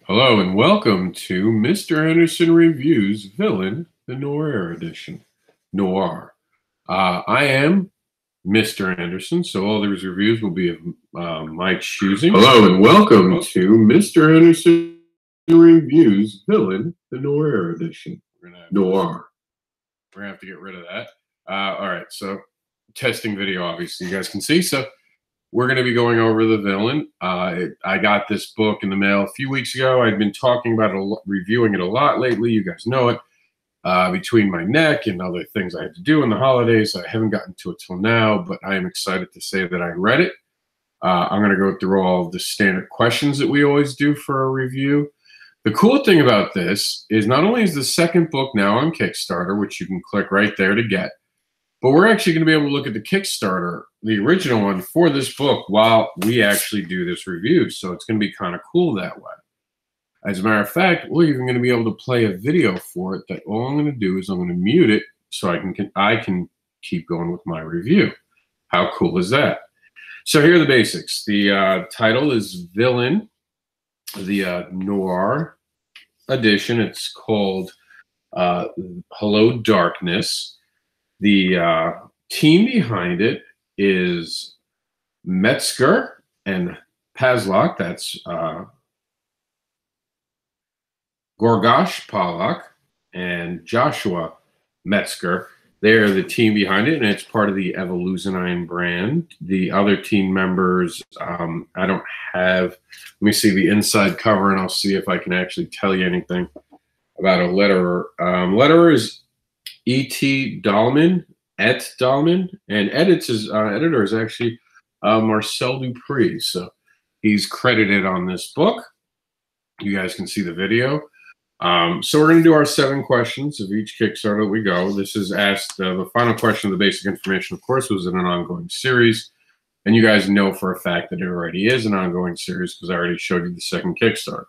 Hello and welcome to Mr. Andersin Reviews Villain, the Noir Edition. Noir. I am Mr. Andersin, so all these reviews will be of my choosing. Hello and welcome to Mr. Andersin Reviews Villain, the Noir Edition. Noir. We're going to have to get rid of that. All right, so testing video, obviously, you guys can see. So we're going to be going over the villain. I got this book in the mail a few weeks ago. I've been talking about it, reviewing it a lot lately. You guys know it. Between my neck and other things I had to do in the holidays, I haven't gotten to it till now, but I am excited to say that I read it. I'm going to go through all of the standard questions that we always do for a review. The cool thing about this is not only is the second book now on Kickstarter, which you can click right there to get, but we're actually going to be able to look at the Kickstarter, the original one, for this book while we actually do this review. So it's going to be kind of cool that way. As a matter of fact, we're even going to be able to play a video for it that all I'm going to do is I'm going to mute it so I can keep going with my review. How cool is that? So here are the basics. The title is Villain, the Noir Edition. It's called Hello Darkness. The team behind it is METZGER and PAWLAK. That's PAWLAK and Joshua METZGER. They're the team behind it, and it's part of the Evolutionine brand. The other team members, I don't have. Let me see the inside cover, and I'll see if I can actually tell you anything about a letterer. Letterer is E.T. Dahlman, and editor is actually Marcel Dupree. So he's credited on this book. You guys can see the video. So we're going to do our 7 questions of each Kickstarter that we go. This is asked, the final question of the basic information, of course, was in an ongoing series. And you guys know for a fact that it already is an ongoing series because I already showed you the second Kickstarter.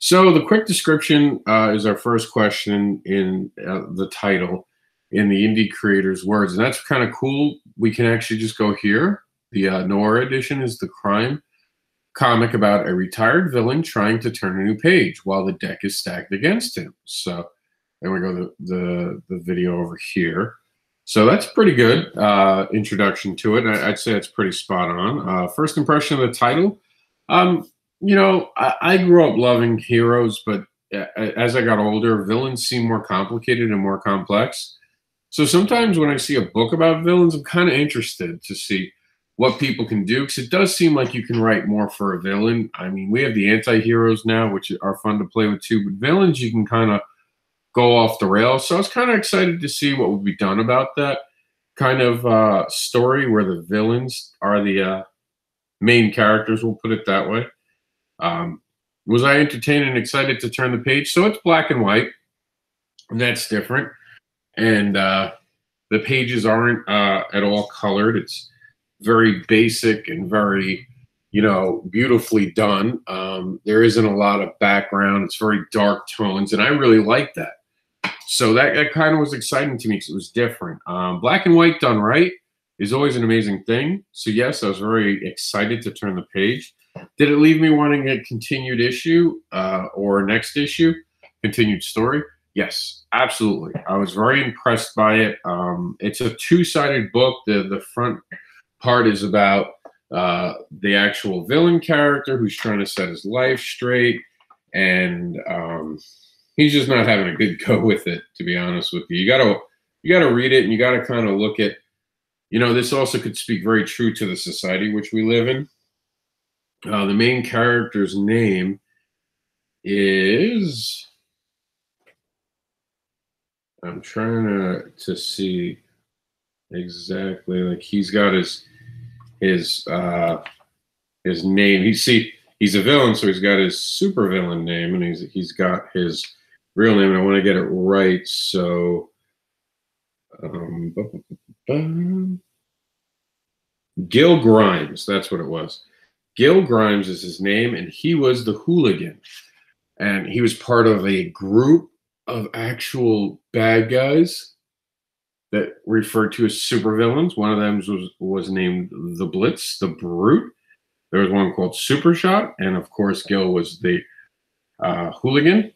So the quick description is our first question in the title, in the indie creator's words. And that's kind of cool. We can actually just go here. The Noir Edition is the crime comic about a retired villain trying to turn a new page while the deck is stacked against him. So then we go to the video over here. So that's pretty good introduction to it. I'd say it's pretty spot on. First impression of the title. You know, I grew up loving heroes, but as I got older, villains seem more complicated and more complex. So sometimes when I see a book about villains, I'm kind of interested to see what people can do, because it does seem like you can write more for a villain. I mean, we have the anti-heroes now, which are fun to play with too, but villains, you can kind of go off the rails. So I was kind of excited to see what would be done about that kind of story where the villains are the main characters, we'll put it that way. Was I entertained and excited to turn the page? So it's black and white, and that's different. And the pages aren't at all colored. It's very basic and very, you know, beautifully done. There isn't a lot of background. It's very dark tones, and I really like that. So that kind of was exciting to me because it was different. Black and white done right is always an amazing thing. So yes, I was very excited to turn the page. Did it leave me wanting a continued issue or next issue, continued story? Yes, absolutely. I was very impressed by it. It's a 2-sided book. The front part is about the actual villain character who's trying to set his life straight, and he's just not having a good go with it, to be honest with you. You gotta read it, and you gotta kind of look at, you know, this also could speak very true to the society which we live in. The main character's name is, I'm trying to see exactly, like he's got his name. He's a villain, so he's got his super villain name, and he's got his real name, and I want to get it right. So Gil Grimes, that's what it was. Gil Grimes is his name, and he was the hooligan. And he was part of a group of actual bad guys that referred to as supervillains. One of them was named the Blitz, the Brute. There was one called Super Shot, and of course, Gil was the hooligan.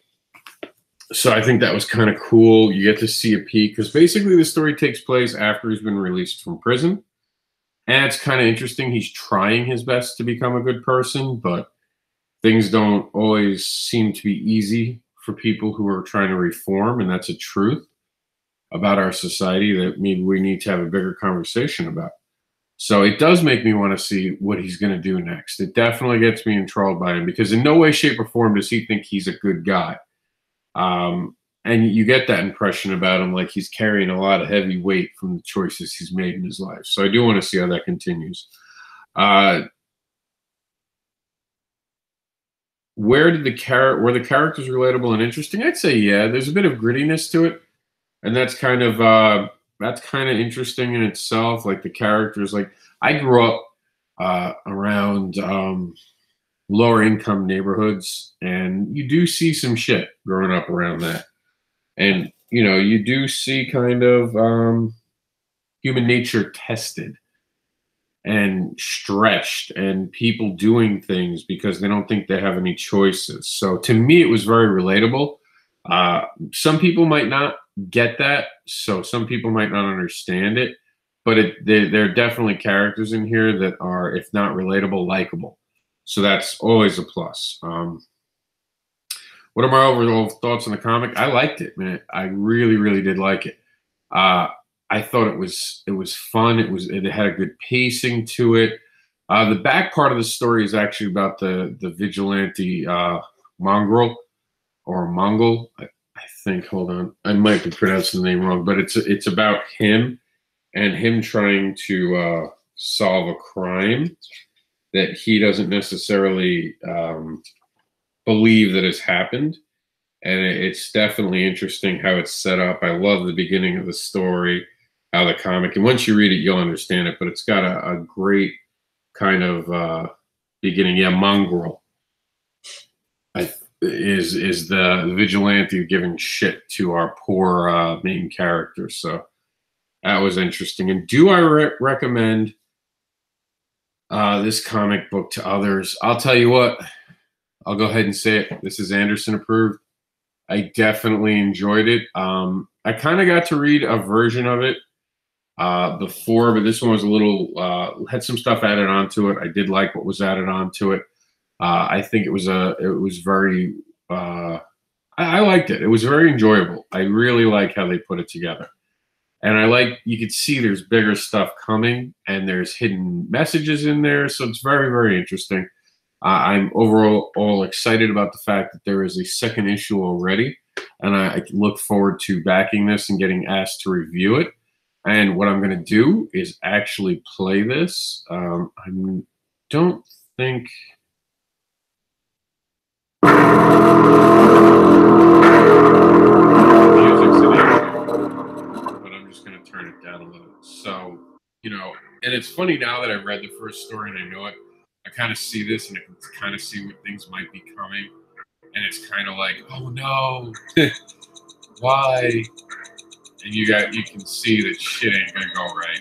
So I think that was kind of cool. You get to see a peek because basically the story takes place after he's been released from prison. And it's kind of interesting. He's trying his best to become a good person, but things don't always seem to be easy for people who are trying to reform. And that's a truth about our society that maybe we need to have a bigger conversation about. So it does make me want to see what he's going to do next. It definitely gets me enthralled by him because in no way, shape, or form does he think he's a good guy. And you get that impression about him, like he's carrying a lot of heavy weight from the choices he's made in his life. So I do want to see how that continues. Were the characters relatable and interesting? I'd say yeah. There's a bit of grittiness to it, and that's kind of interesting in itself. Like the characters, like I grew up around lower income neighborhoods, and you do see some shit growing up around that. And, you know, you do see kind of human nature tested and stretched and people doing things because they don't think they have any choices. So to me, it was very relatable. Some people might not get that. So some people might not understand it. But there are definitely characters in here that are, if not relatable, likable. So that's always a plus. What are my overall thoughts on the comic? I liked it, man. I really, really did like it. I thought it was fun. It had a good pacing to it. The back part of the story is actually about the vigilante mongrel or Mongol. I think. Hold on, I might be pronouncing the name wrong, but it's about him and him trying to solve a crime that he doesn't necessarily believe that has happened. And it's definitely interesting how it's set up. I love the beginning of the story, how the comic, and once you read it, you'll understand it, but it's got a great kind of beginning. Yeah, mongrel is the vigilante giving shit to our poor main character. So that was interesting. And do I recommend this comic book to others? I'll tell you what. I'll go ahead and say it. This is Andersin approved. I definitely enjoyed it. I kind of got to read a version of it before, but this one was a little had some stuff added onto it. I did like what was added onto it. I think it was very. I liked it. It was very enjoyable. I really like how they put it together, and you could see there's bigger stuff coming, and there's hidden messages in there. So it's very, very interesting. I'm overall all excited about the fact that there is a second issue already, and I look forward to backing this and getting asked to review it. And what I'm going to do is actually play this. I don't think... music's in it, but I'm just going to turn it down a little. So, you know, and it's funny now that I've read the first story and I know it, I kind of see this and I can kind of see what things might be coming. And it's kind of like, oh no, why? And you can see that shit ain't going to go right.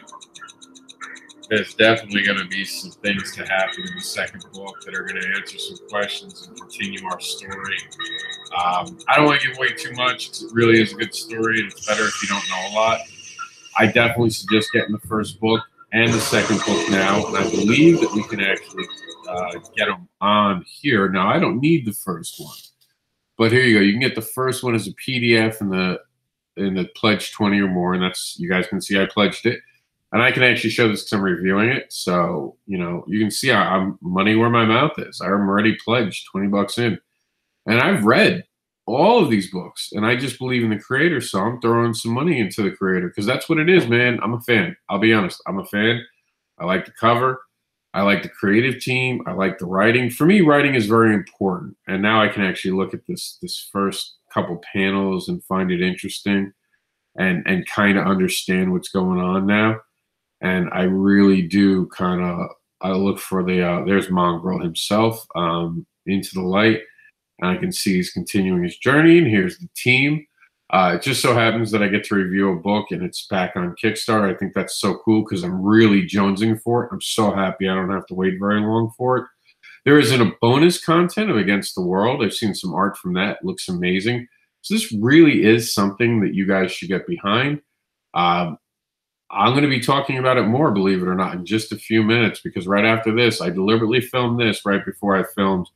There's definitely going to be some things to happen in the second book that are going to answer some questions and continue our story. I don't want to give away too much because it really is a good story and it's better if you don't know a lot. I definitely suggest getting the first book and the second book now, and I believe that we can actually get them on here. Now, I don't need the first one, but here you go. You can get the first one as a PDF in the pledge 20 or more, and that's, you guys can see I pledged it, and I can actually show this because I'm reviewing it. So you know, you can see I'm money where my mouth is. I'm already pledged 20 bucks in, and I've read all of these books, and I just believe in the creator, so I'm throwing some money into the creator because that's what it is, man. I'm a fan. I'll be honest. I'm a fan. I like the cover. I like the creative team. I like the writing. For me, writing is very important, and now I can actually look at this first couple panels and find it interesting and kind of understand what's going on now. And I really do I look for there's Mongrel himself into the light. And I can see he's continuing his journey, and here's the team. It just so happens that I get to review a book, and it's back on Kickstarter. I think that's so cool because I'm really jonesing for it. I'm so happy I don't have to wait very long for it. There is a bonus content of Against the World. I've seen some art from that. It looks amazing. So this really is something that you guys should get behind. I'm going to be talking about it more, believe it or not, in just a few minutes, because right after this, I deliberately filmed this right before I filmed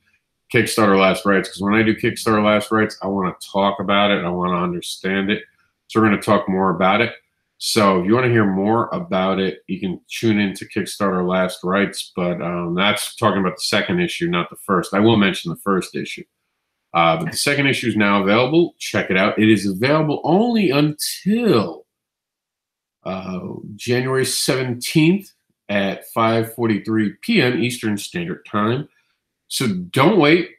Kickstarter Last Rites, because when I do Kickstarter Last Rites, I want to talk about it. I want to understand it. So we're going to talk more about it. So if you want to hear more about it, you can tune into Kickstarter Last Rites, but that's talking about the second issue, not the first. I will mention the first issue. But the second issue is now available. Check it out. It is available only until January 17th at 5:43 p.m. Eastern Standard Time. So don't wait.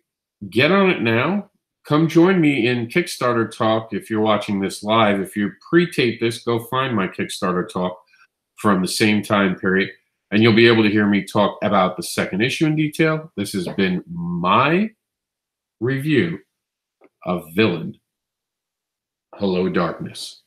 Get on it now. Come join me in Kickstarter Talk if you're watching this live. If you pre-tape this, go find my Kickstarter Talk from the same time period, and you'll be able to hear me talk about the second issue in detail. This has been my review of Villain, Hello Darkness.